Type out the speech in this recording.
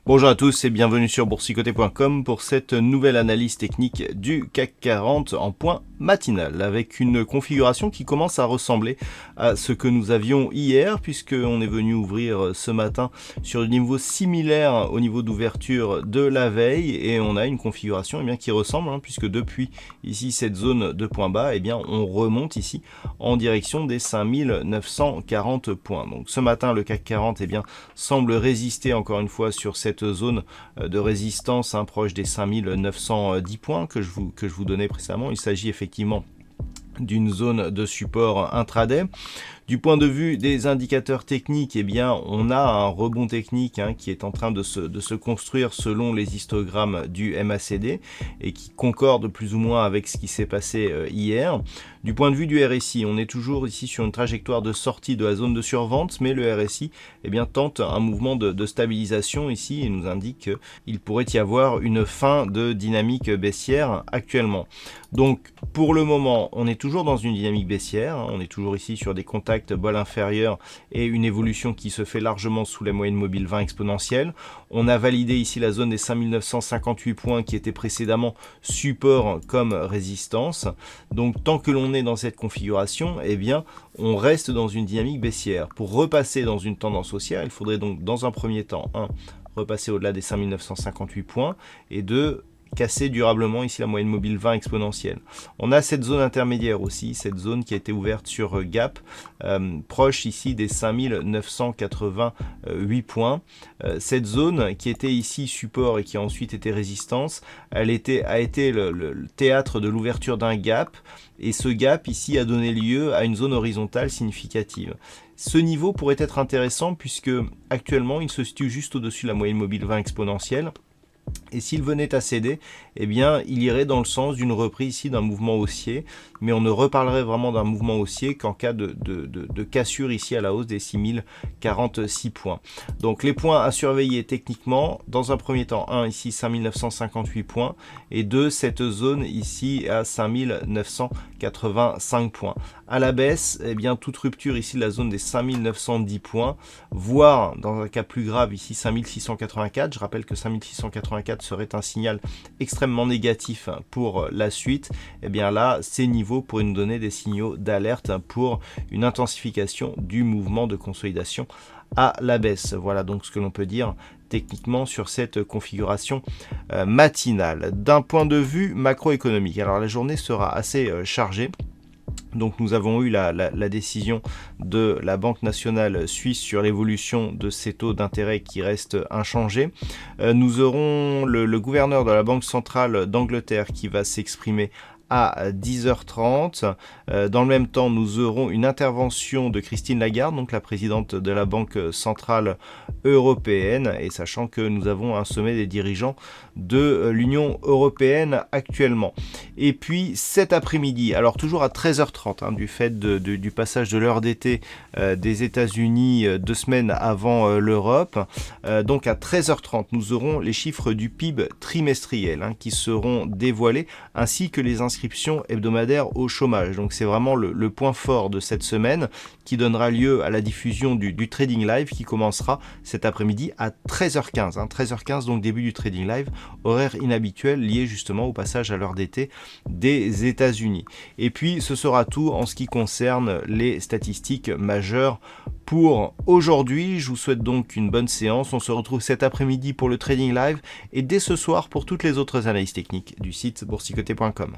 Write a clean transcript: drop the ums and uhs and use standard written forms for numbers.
Bonjour à tous et bienvenue sur boursicoté.com pour cette nouvelle analyse technique du CAC 40 en point matinal avec une configuration qui commence à ressembler à ce que nous avions hier puisqu'on est venu ouvrir ce matin sur des niveaux similaires au niveau d'ouverture de la veille et on a une configuration qui ressemble puisque depuis ici cette zone de point bas on remonte ici en direction des 5940 points. Donc ce matin le CAC 40 semble résister encore une fois sur cette zone de résistance proche des 5910 points que je vous donnais précédemment. Il s'agit effectivement d'une zone de support intraday. Du point de vue des indicateurs techniques, on a un rebond technique qui est en train de se construire selon les histogrammes du MACD et qui concorde plus ou moins avec ce qui s'est passé hier. Du point de vue du RSI, on est toujours ici sur une trajectoire de sortie de la zone de survente, mais le RSI tente un mouvement de stabilisation ici et nous indique qu'il pourrait y avoir une fin de dynamique baissière actuellement. Donc pour le moment, on est toujours dans une dynamique baissière, on est toujours ici sur des contacts bol inférieur et une évolution qui se fait largement sous la moyenne mobile 20 exponentielle. On a validé ici la zone des 5958 points qui était précédemment support comme résistance. Donc tant que l'on est dans cette configuration, on reste dans une dynamique baissière. Pour repasser dans une tendance haussière, il faudrait donc dans un premier temps, repasser au-delà des 5958 points et 2, casser durablement ici la moyenne mobile 20 exponentielle. On a cette zone intermédiaire aussi, cette zone qui a été ouverte sur gap, proche ici des 5988 points. Cette zone qui était ici support et qui a ensuite été résistance, a été le théâtre de l'ouverture d'un gap et ce gap ici a donné lieu à une zone horizontale significative. Ce niveau pourrait être intéressant puisque actuellement il se situe juste au-dessus de la moyenne mobile 20 exponentielle. Et s'il venait à céder, il irait dans le sens d'une reprise ici d'un mouvement haussier, mais on ne reparlerait vraiment d'un mouvement haussier qu'en cas de cassure ici à la hausse des 6046 points. Donc les points à surveiller techniquement, dans un premier temps, 1 ici 5958 points, et 2 cette zone ici à 5985 points. À la baisse, toute rupture ici de la zone des 5910 points, voire dans un cas plus grave ici 5684, je rappelle que 5684 serait un signal extrêmement négatif pour la suite, là ces niveaux pourraient nous donner des signaux d'alerte pour une intensification du mouvement de consolidation à la baisse. Voilà donc ce que l'on peut dire techniquement sur cette configuration matinale. D'un point de vue macroéconomique, alors la journée sera assez chargée. Donc nous avons eu la décision de la Banque nationale suisse sur l'évolution de ces taux d'intérêt qui restent inchangés. Nous aurons le gouverneur de la Banque centrale d'Angleterre qui va s'exprimer à 10h30. Dans le même temps, nous aurons une intervention de Christine Lagarde, donc la présidente de la Banque centrale européenne, et sachant que nous avons un sommet des dirigeants de l'Union européenne actuellement. Et puis cet après-midi, alors toujours à 13h30, du fait du passage de l'heure d'été des États-Unis 2 semaines avant l'Europe, donc à 13h30, nous aurons les chiffres du PIB trimestriel qui seront dévoilés, ainsi que les inscriptions hebdomadaires au chômage. Donc c'est vraiment le point fort de cette semaine qui donnera lieu à la diffusion du Trading Live qui commencera cet après-midi à 13h15. 13h15 donc début du Trading Live, horaire inhabituel lié justement au passage à l'heure d'été des États-Unis. Et puis ce sera tout en ce qui concerne les statistiques majeures pour aujourd'hui. Je vous souhaite donc une bonne séance. On se retrouve cet après-midi pour le Trading Live et dès ce soir pour toutes les autres analyses techniques du site boursicoté.com.